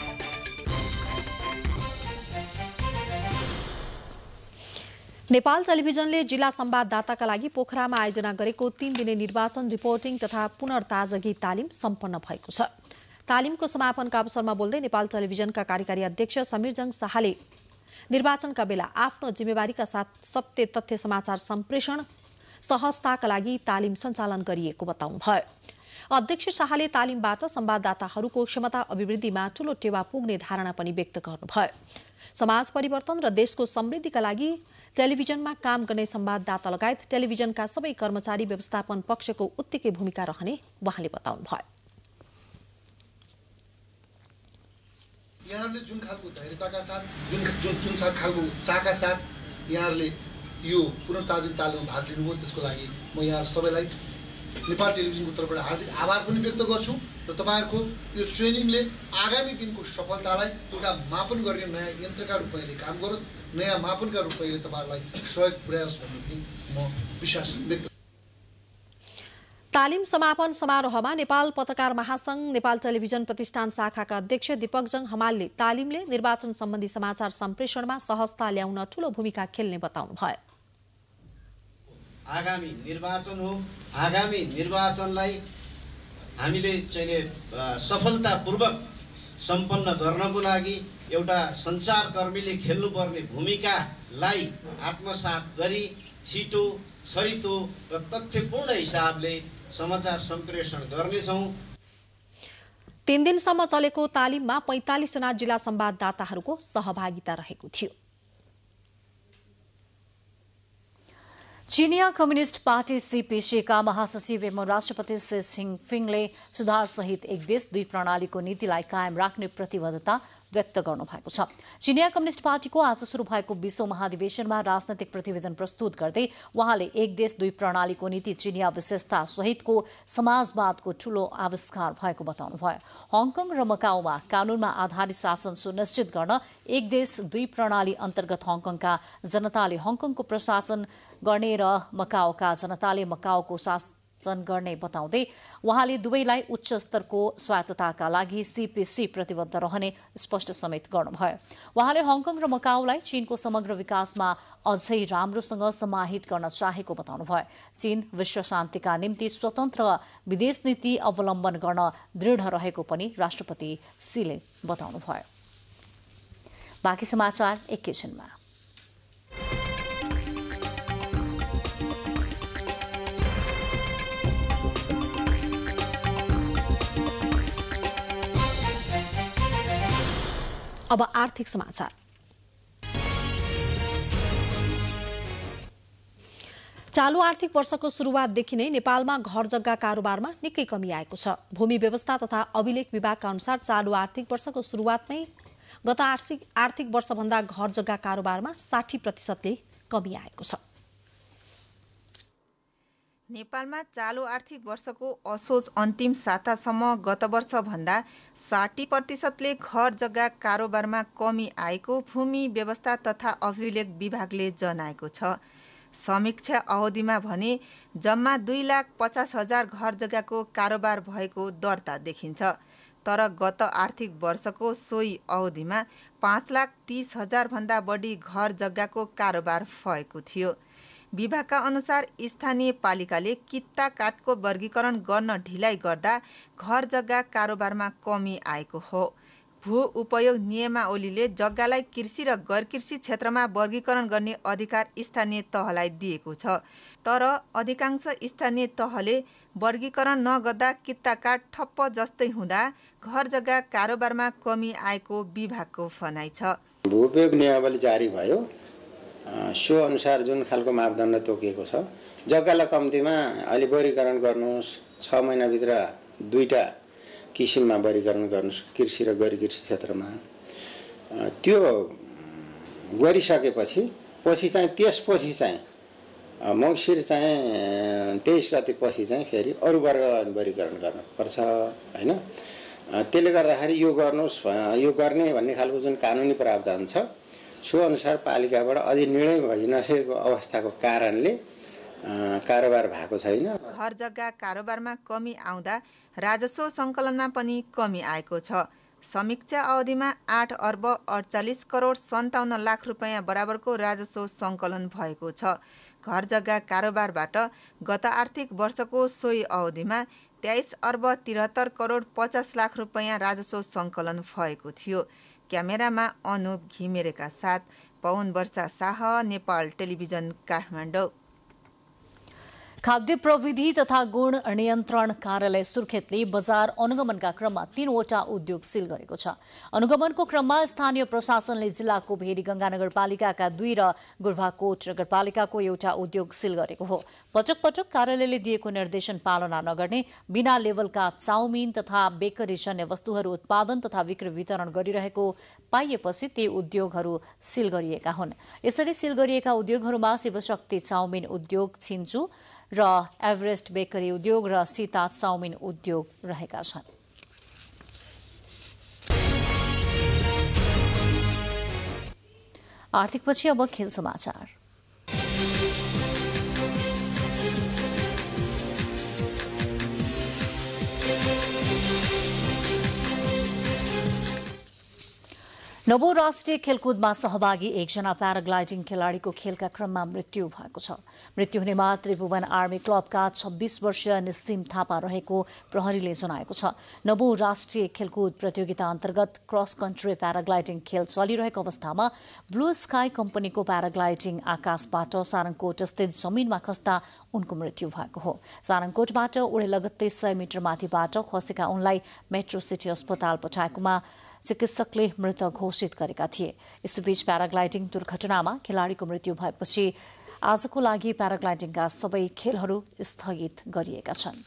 नेपाल टेलिभिजनले जिल्ला संवाददाताका लागि पोखरामा आयोजना गरेको 3 दिने निर्वाचन रिपोर्टिङ तथा पुनर्ताजगी तालिम सम्पन्न भएको छ। तालिमको समापनका अवसरमा बोल्दै नेपाल टेलिभिजनका कार्यकारी अध्यक्ष समीरजङ शाहले निर्वाचनका बेला आफ्नो जिम्मेवारीका साथ सत्य तथ्य समाचार सम्प्रेषण सहजताका लागि तालिम सञ्चालन गरिएको बताउनुभयो। अध्यक्ष शाहले तालिमबाट संवाददाताहरूको क्षमता अभिवृद्धिमा ठूलो टेवा पुग्ने धारणा पनि व्यक्त गर्नुभयो। समाज परिवर्तन र देशको समृद्धिका लागि टेलिभिजनमा काम गर्ने संवाददाता लगायत टेलिभिजनका सबै कर्मचारी व्यवस्थापन पक्षको उत्तिकै भूमिका रहने उहाँले बताउनुभयो। यहाँहरूले जुन खालको धैर्यताका साथ जुन खालको उत्साहका साथ यहाँहरूले यो पुनर्ताजगी तालिममा भाग लिनुभयो त्यसको लागि म यहाँ सबैलाई नेपाल टेलिभिजनको तर्फबाट हार्दिक आभार पनि व्यक्त गर्छु र तपाईँहरूको यो ट्रेनिङले आगामी दिनको सफलतालाई एउटा मापन गर्ने नयाँ यन्त्रका रूपमा यसले काम गरोस्, नयाँ मापनका रूपमा यसले तपाईँहरूलाई सहयोग पुर्याओस् भन्ने पनि म विश्वास व्यक्त। तालिम समापन समारोहमा नेपाल पत्रकार महासंघ नेपाल टेलिभिजन प्रतिष्ठान शाखाका अध्यक्ष दीपकजङ हमालले तालिमले निर्वाचन सम्बन्धी समाचार सम्प्रेषणमा सहजता ल्याउन ठूलो भूमिका खेल्ने बताउनुभयो। आगामी निर्वाचन हो, आगामी निर्वाचनलाई हामीले चाहिँ सफलतापूर्वक सम्पन्न गर्नको लागि एउटा सञ्चारकर्मीले खेल्नुपर्ने भूमिकालाई आत्मसात गरी छिटो, छरितो र तथ्यपूर्ण हिसाबले समाचार सम्प्रेषण गर्नेछौँ। 3 दिनसम्म चलेको तालिममा 45 जना जिल्ला संवाददाताहरूको सहभागिता रहेको थियो। चीनिया कम्युनिस्ट पार्टी सीपीसी का महासचिव एवं राष्ट्रपति सी जिनपिङले सुधार सहित एक देश दुई प्रणालीको नीतिलाई कायम राख्ने प्रतिबद्धता व्यक्त गर्नुभएको छ। चीनिया कम्युनिस्ट पार्टीको आज शुरू भएको 20औं महाधिवेशनमा राजनैतिक प्रतिवेदन प्रस्तुत गर्दै उहाँले एक देश दुई प्रणालीको नीति चीनिया विशेषता सहितको समाजवादको ठूलो आविष्कार भएको बताउनुभयो। हङकङ र मकाओमा कानूनमा आधारित शासन सुनिश्चित गर्न एक देश दुई प्रणाली अन्तर्गत हङकङका जनताले हङकङको प्रशासन गर्ने र मकाओका जनताले मकाओको शासन गर्ने बताउँदै उहाँले दुवैलाई उच्च स्तरको स्वायत्तताका लागि सीपीसी प्रतिबद्ध रहने स्पष्ट समेत गर्नुभयो। उहाँले हङकङ र मकाओलाई चीनको समग्र विकासमा अझै राम्रोसँग समाहित गर्न चाहेको बताउनुभयो। चीन विश्व शान्तिका निम्ति स्वतन्त्र विदेश नीति अवलम्बन गर्न दृढ रहेको पनि राष्ट्रपति सीले बताउनुभयो। बाँकी समाचार एकैछिनमा। अब आर्थिक समाचार। चालू आर्थिक वर्षको सुरुवातदेखि नै नेपालमा घर जग्गा कारोबारमा निकै कमी आएको छ। भूमि व्यवस्था तथा अभिलेख विभागका अनुसार चालू आर्थिक वर्षको सुरुवातमै गत आर्थिक वर्षभन्दा घर जग्गा कारोबारमा 60% कमी आएको छ। नेपालमा चालू आर्थिक वर्षको असोज अन्तिम सातासम्म गत वर्षभन्दा 60%ले घर जग्गा कारोबारमा कमी आएको भूमि व्यवस्था तथा अभिलेख विभागले जनाएको छ। समीक्षा अवधिमा भने जम्मा 2,50,000 घर जग्गाको कारोबार भएको दर्ता देखिन्छ। तर गत आर्थिक वर्षको सोही अवधिमा 5,30,000 भन्दा बढी घर जग्गाको कारोबार भएको थियो। विभागका अनुसार स्थानीय पालिकाले कित्ता काठको वर्गीकरण गर्न ढिलाइ गर्दा घर जग्गा कारोबारमा कमी आएको हो। भू उपयोग नियमावलीले जग्गालाई कृषि र गैर कृषि क्षेत्रमा वर्गीकरण गर्ने अधिकार स्थानीय तहलाई दिएको छ। तर अधिकांश स्थानीय तहले वर्गीकरण नगर्दा कित्ताकाट ठप्प जस्तै हुँदा घर जग्गा कारोबारमा कमी आएको विभागको भनाइ छ। भू उपयोग नियमावली जारी भयो, सो अनुसार जुन खालको मापदण्ड तोकिएको छ, जग्गालाई कम्तीमा अहिले वर्गीकरण गर्नुहोस्, 6 महिनाभित्र 2टा किसिममा वर्गीकरण गर्नुहोस् कृषि र गैर कृषि क्षेत्रमा। त्यो गरिसकेपछि त्यसपछि चाहिँ मङ्सिर चाहिँ 23 गतेपछि चाहिँ फेरि अरू वर्ग वर्गीकरण गर्नुपर्छ हैन। त्यसले गर्दाखेरि यो गर्नुहोस्, यो गर्ने भन्ने खालको जुन कानुनी प्रावधान छ, सो अनुसार पालिकाबाट अझै निर्णय भइ नसकेको अवस्थाको कारणले कारोबार भएको छैन। घर जग्गा कारोबारमा कमी आउँदा राजस्व सङ्कलनमा पनि कमी आएको छ। समीक्षा अवधिमा 8 अर्ब 48 करोड 57 लाख रुपैयाँ बराबरको राजस्व सङ्कलन भएको छ। घर जग्गा कारोबारबाट गत आर्थिक वर्षको सोही अवधिमा 23 अर्ब 73 करोड 50 लाख रुपैयाँ राजस्व सङ्कलन भएको थियो। क्यामेरामा अनुप घिमिरेका साथ पवन वर्षा शाह, नेपाल टेलिभिजन, काठमाडौँ। खाद्य प्रविधि तथा गुण नियन्त्रण कार्यालय सुर्खेतले बजार अनुगमनका क्रममा 3वटा उद्योग सील गरेको छ। अनुगमनको क्रममा स्थानीय प्रशासनले जिल्लाको भेरी गंगानगरपालिकाका 2 र गुर्भाकोट नगरपालिकाको एउटा उद्योग सील गरेको हो। पटक पटक कार्यालयले दिएको निर्देशन पालना नगर्ने, बिना लेभलका चाउमिन तथा बेकरी जन्य वस्तुहरू उत्पादन तथा बिक्री वितरण गरिरहेको पाइएपछि ती उद्योगहरू सील गरिएका हुन्। यसरी सील गरिएका उद्योगहरूमा शिवशक्ति चाउमिन उद्योग, छिन्चु र एभरेस्ट बेकरी उद्योग र सीता चाउमिन उद्योग रहेका छन्। आर्थिकपछि अब खेल समाचार। नवौं राष्ट्रिय खेलकुदमा सहभागी एकजना प्याराग्लाइडिङ खेलाडीको खेलका क्रममा मृत्यु भएको छ। मृत्यु हुनेमा त्रिभुवन आर्मी क्लबका 26 वर्षीय निसिम थापा रहेको प्रहरीले जनाएको छ। नवौं राष्ट्रिय खेलकुद प्रतियोगिता अन्तर्गत क्रस कन्ट्री प्याराग्लाइडिङ खेल चलिरहेको अवस्थामा ब्लू स्काई कम्पनीको प्याराग्लाइडिङ आकाशबाट सारङकोट स्थित जमिनमा खस्दा उनको मृत्यु भएको हो। सारङकोटबाट उडे लगत्तै 100 मिटर माथिबाट खसेका उनलाई मेट्रो सिटी अस्पताल पठाएकोमा चिकित्सकले मृत घोषित गरेका थिए। यसबीच प्याराग्लाइडिङ दुर्घटनामा खेलाडीको मृत्यु भएपछि आजको लागि प्याराग्लाइडिङका सबै खेलहरू स्थगित गरिएका छन्।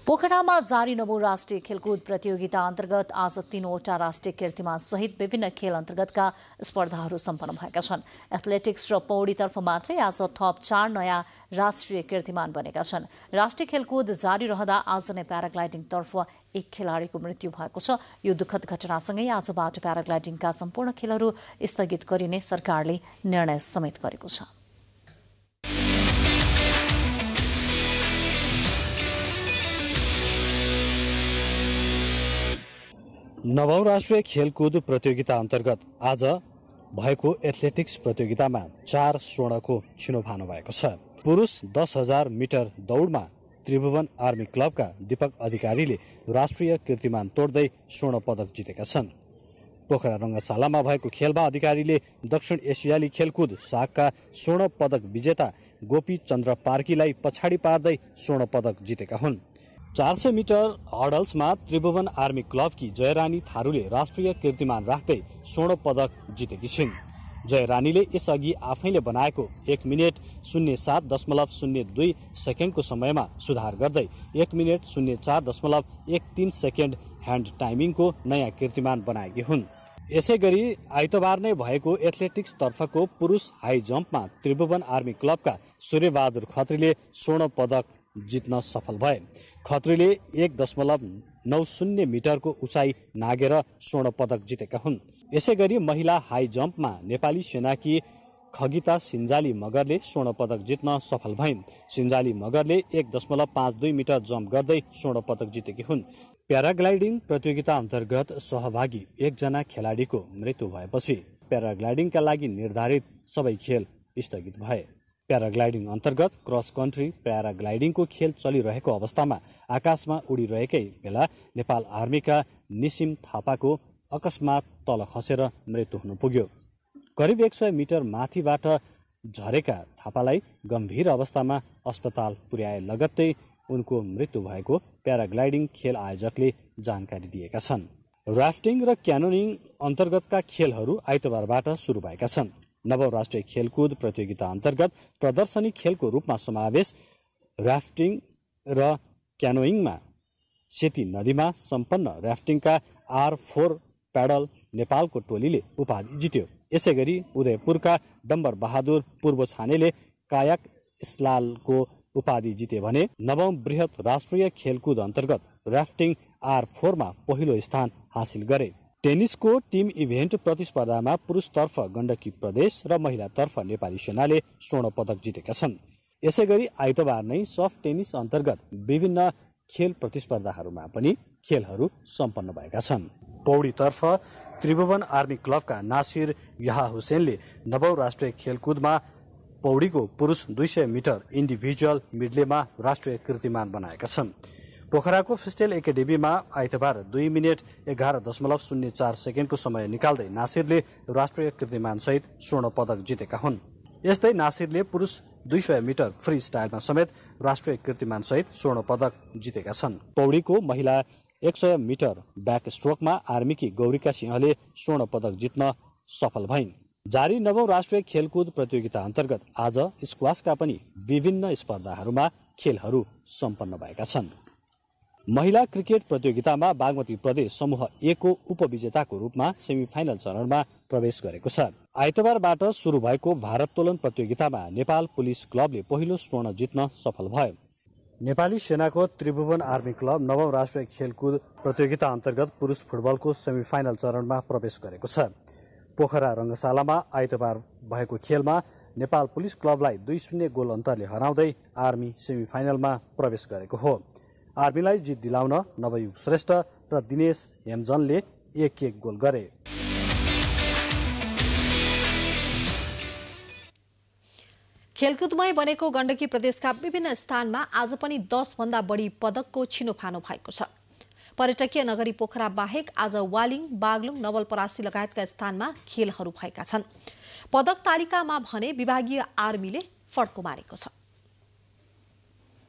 पोखरामा जारी नवौं राष्ट्रिय खेलकुद प्रतियोगिता अन्तर्गत आज 3वटा राष्ट्रिय कीर्तिमान सहित विभिन्न खेल अन्तर्गतका स्पर्धाहरू सम्पन्न भएका छन्। एथलेटिक्स र पौडीतर्फ मात्रै आज थप 4 नयाँ राष्ट्रिय कीर्तिमान बनेका छन्। राष्ट्रिय खेलकुद जारी रहँदा आज नै प्याराग्लाइडिङतर्फ एक खेलाडीको मृत्यु भएको छ। यो दुःखद घटनासँगै आजबाट प्याराग्लाइडिङका सम्पूर्ण खेलहरू स्थगित गरिने सरकारले निर्णय समेत गरेको छ। नवौं राष्ट्रिय खेलकुद प्रतियोगिता अन्तर्गत आज भएको एथलेटिक्स प्रतियोगितामा 4 स्वर्णको छिनोफानो भएको छ। पुरुष 10,000 मिटर दौडमा त्रिभुवन आर्मी क्लबका दीपक अधिकारीले राष्ट्रिय कीर्तिमान तोड्दै स्वर्ण पदक जितेका छन्। पोखरा रङ्गशालामा भएको खेलमा अधिकारीले दक्षिण एसियाली खेलकुद शाखका स्वर्ण पदक विजेता गोपी चन्द्र पार्कीलाई पछाडि पार्दै स्वर्ण पदक जितेका हुन्। 400 मिटर हडल्समा त्रिभुवन आर्मी क्लबकी जयरानी थारूले राष्ट्रिय कीर्तिमान राख्दै स्वर्ण पदक जितेकी छिन्। जयरानीले यसअघि आफैले बनाएको 1 मिनेट 07.02 सेकेन्डको समयमा सुधार गर्दै 1 मिनेट 04.13 सेकेन्ड ह्यान्ड टाइमिङको नयाँ कीर्तिमान बनाएकी हुन्। यसैगरी आइतबार नै भएको एथलेटिक्स तर्फको पुरुष हाई जम्पमा त्रिभुवन आर्मी क्लबका सूर्यबहादुर खत्रीले स्वर्ण पदक जित्न सफल भए। खत्रीले 1.90 मिटरको उचाइ नागेर स्वर्ण पदक जितेका हुन्। यसैगरी महिला हाई जम्पमा नेपाली सेनाकी खगिता सिन्जाली मगरले स्वर्ण पदक जित्न सफल भइन्। सिन्जाली मगरले 1.52 मिटर जम्प गर्दै स्वर्ण पदक जितेकी हुन्। प्याराग्लाइडिङ प्रतियोगिता अन्तर्गत सहभागी एकजना खेलाडीको मृत्यु भएपछि प्याराग्लाइडिङका लागि निर्धारित सबै खेल स्थगित भए। प्याराग्लाइडिङ अन्तर्गत क्रस कन्ट्री प्याराग्लाइडिङको खेल चलिरहेको अवस्थामा आकाशमा उडिरहेकै बेला नेपाल आर्मीका निसिम थापाको अकस्मात तल खसेर मृत्यु हुन पुग्यो। करिब 100 मिटर माथिबाट झरेका थापालाई गम्भीर अवस्थामा अस्पताल पुर्याए लगत्तै उनको मृत्यु भएको प्याराग्लाइडिङ खेल आयोजकले जानकारी दिएका छन्। राफ्टिङ र क्यानोनिङ अन्तर्गतका खेलहरू आइतबारबाट सुरु भएका छन्। नवौं राष्ट्रिय खेलकुद प्रतियोगिता अन्तर्गत प्रदर्शनी खेलको रूपमा समावेश राफ्टिङ र क्यानोइङमा सेती नदीमा सम्पन्न राफ्टिङका R4 प्याडल नेपालको टोलीले उपाधि जित्यो। यसै गरी उदयपुरका डम्बर बहादुर पूर्व छानेले कायाक स्लालको उपाधि जिते भने नवौं बृहत राष्ट्रिय खेलकुद अन्तर्गत राफ्टिङ R4 मा पहिलो स्थान हासिल गरे। टेनिसको टिम इभेन्ट प्रतिस्पर्धामा पुरुषतर्फ गण्डकी प्रदेश र महिलातर्फ नेपाली सेनाले स्वर्ण पदक जितेका छन्। यसै गरी आइतबार नै सफ्ट टेनिस अन्तर्गत विभिन्न खेल प्रतिस्पर्धाहरूमा पनि खेलहरू सम्पन्न भएका छन्। पौडीतर्फ त्रिभुवन आर्मी क्लबका नासिर याह हुसेनले नवौं राष्ट्रिय खेलकुदमा पौडीको पुरुष 200 मिटर इन्डिभिजुअल मिडलेमा राष्ट्रिय कीर्तिमान बनाएका छन्। पोखराको फिस्टेल एकाडेमीमा आइतबार 2 मिनेट 11.04 सेकेन्डको समय निकाल्दै नासिरले राष्ट्रिय कीर्तिमान सहित स्वर्ण पदक जितेका हुन्। यस्तै नासिरले पुरुष 200 मिटर फ्री स्टाइलमा समेत राष्ट्रिय कीर्तिमान सहित स्वर्ण पदक जितेका छन्। पौडीको महिला 100 मिटर ब्याक स्ट्रोकमा आर्मीकी गौरिका सिंहले स्वर्ण पदक जित्न सफल भइन्। जारी नवौं राष्ट्रिय खेलकुद प्रतियोगिता अन्तर्गत आज स्क्वासका पनि विभिन्न स्पर्धाहरूमा खेलहरू सम्पन्न भएका छन्। महिला क्रिकेट प्रतियोगितामा बागमती प्रदेश समूह A को उपविजेताको रूपमा सेमिफाइनल चरणमा प्रवेश गरेको छ। आइतबारबाट सुरु भएको भारोत्तोलन प्रतियोगितामा नेपाल पुलिस क्लबले पहिलो स्वर्ण जित्न सफल भयो। नेपाली सेनाको त्रिभुवन आर्मी क्लब नवौं राष्ट्रिय खेलकुद प्रतियोगिता अन्तर्गत पुरुष फुटबलको सेमिफाइनल चरणमा प्रवेश गरेको छ। पोखरा रङ्गशालामा आइतबार भएको खेलमा नेपाल पुलिस क्लबलाई 2-0 गोल अन्तरले हराउँदै आर्मी सेमिफाइनलमा प्रवेश गरेको हो। आर्मीलाई जित दिलाउन नवयुग श्रेष्ठ र दिनेश हेमजनले 1-1 गोल गरे। खेलकुदमय बनेको गण्डकी प्रदेशका विभिन्न स्थानमा आज पनि 10 भन्दा बढी पदकको छिनोफानो भएको छ। पर्यटकीय नगरी पोखरा बाहेक आज वालिङ, बागलुङ, नवलपरासी लगायतका स्थानमा खेलहरू भएका छन्। पदक तालिकामा भने विभागीय आर्मीले फड्को मारेको छ।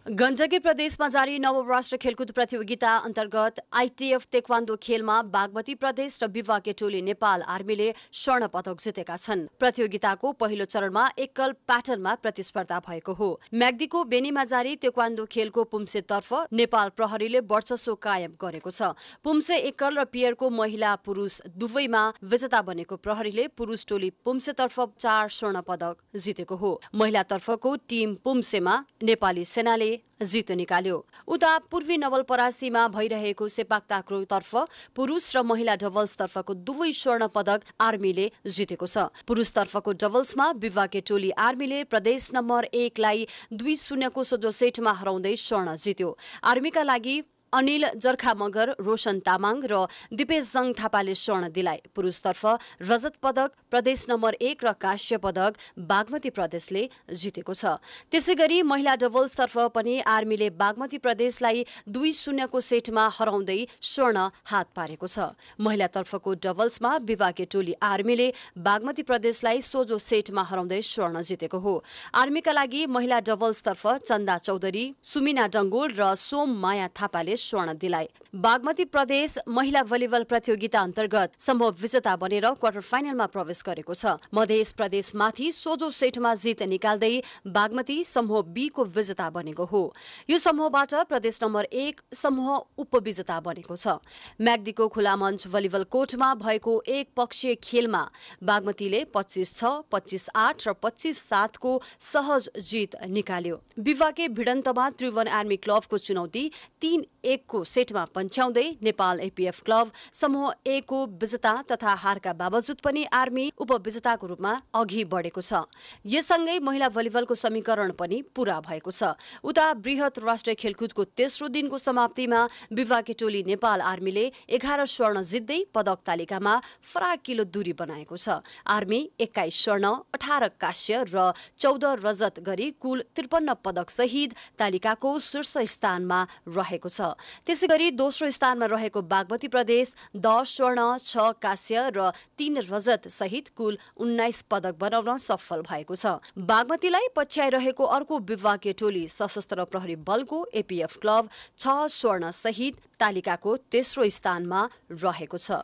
गण्डकी प्रदेशमा जारी नवौं राष्ट्रिय खेलकुद प्रतियोगिता अन्तर्गत ITF तेक्वान्डो खेलमा बागमती प्रदेश र विभागीय टोली नेपाल आर्मीले स्वर्ण पदक जितेका छन्। प्रतियोगिताको पहिलो चरणमा एकल प्याटर्नमा प्रतिस्पर्धा भएको हो। म्याग्दीको बेनीमा जारी तेक्वान्डो खेलको पुम्सेतर्फ नेपाल प्रहरीले वर्चस्व कायम गरेको छ। पुम्से एकल र पियरको महिला पुरुष दुवैमा विजेता बनेको प्रहरीले पुरुष टोली पुम्सेतर्फ 4 स्वर्ण पदक जितेको हो। महिलातर्फको टिम पुम्सेमा नेपाली सेनाले जित निकाल्यो। उता पूर्वी नवलपरासीमा भइरहेको सेपाक ताक्रो तर्फ पुरुष र महिला डबल्सतर्फको दुवै स्वर्ण पदक आर्मीले जितेको छ। पुरुषतर्फको डबल्समा विभागीय टोली आर्मीले प्रदेश नम्बर 1 लाई 2-0 को सोझो सेटमा हराउँदै स्वर्ण जित्यो। आर्मीका लागि अनिल जर्खा मगर, रोशन तामाङ र दिपेशजङ थापाले स्वर्ण दिलाए। पुरुषतर्फ रजत पदक प्रदेश नम्बर 1 र काश्य पदक बागमती प्रदेशले जितेको छ। त्यसैगरी महिला डबल्सतर्फ पनि आर्मीले बागमती प्रदेशलाई 2-0 को सेटमा हराउँदै स्वर्ण हात पारेको छ। महिलातर्फको डबल्समा विभागीय टोली आर्मीले बागमती प्रदेशलाई सोझो सेटमा हराउँदै स्वर्ण जितेको हो। आर्मीका लागि महिला डबल्सतर्फ चन्दा चौधरी, सुमिना डंगोल र सोम माया थापाले स्वर्ण दिलाए। बागमती प्रदेश महिला भलिबल प्रतियोगिता अन्तर्गत सम्भव विजेता बनेर क्वार्टर फाइनलमा प्रवेश गरेको छ। मध्य प्रदेशमाथि सोझो सेटमा जित निकाल्दै बागमती समूह B को विजेता बनेको हो। यो समूहबाट प्रदेश नम्बर 1 समूह उपविजेता बनेको छ। म्याग्दीको खुला मञ्च भलिबल कोर्टमा भएको एक पक्षीय खेलमा बागमतीले 25-6, 25-8 र 25-7 को सहज जित निकाल्यो। विभागीय भिडन्तमा त्रिभुवन आर्मी क्लबको चुनौती 3-1 को सेटमा पन्छ्याउँदै नेपाल एपीएफ क्लब समूह ए को विजेता तथा हारका बावजुद पनि आर्मी उपविजेताको रूपमा अघि बढेको छ। यससँगै महिला भलिबलको समीकरण पनि पूरा भएको छ। उता बृहत राष्ट्रिय खेलकुदको तेस्रो दिनको समाप्तिमा विभागीय टोली नेपाल आर्मीले 11 स्वर्ण जित्दै पदक तालिकामा फराकिलो दूरी बनाएको छ। आर्मी 21 स्वर्ण 18 कांस्य र 14 रजत गरी कुल 53 पदक सहित तालिकाको शीर्ष स्थानमा रहेको छ। त्यसैगरी दोस्रो स्थानमा रहेको बागमती प्रदेश 10 स्वर्ण 6 कांस्य र 3 रजत सहित कुल 19 पदक बनाउन सफल भएको छ। बागमतीलाई पछ्याइरहेको अर्को विभागीय टोली सशस्त्र प्रहरी बलको एपीएफ क्लब 6 स्वर्ण सहित तालिकाको तेस्रो स्थानमा रहेको छ।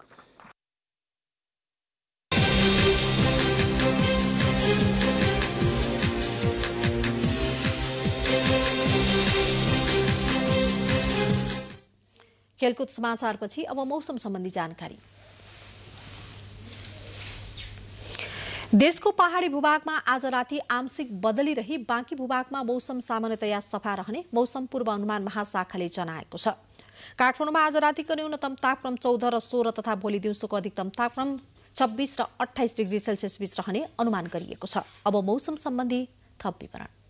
खेलकुद समाचारपछि अब मौसम सम्बन्धी जानकारी। देशको पहाडी भूभागमा आज राति आंशिक बदली रही बाँकी भूभागमा मौसम सामान्यतया सफा रहने मौसम पूर्वानुमान महाशाखाले जनाएको छ। काठमाडौँमा आज रातिको न्यूनतम तापक्रम 14 र 16 तथा भोलि दिउँसोको अधिकतम तापक्रम 26 र 28 डिग्री सेल्सियस बीच रहने अनुमान गरिएको छ। अब मौसम सम्बन्धी थप विवरण।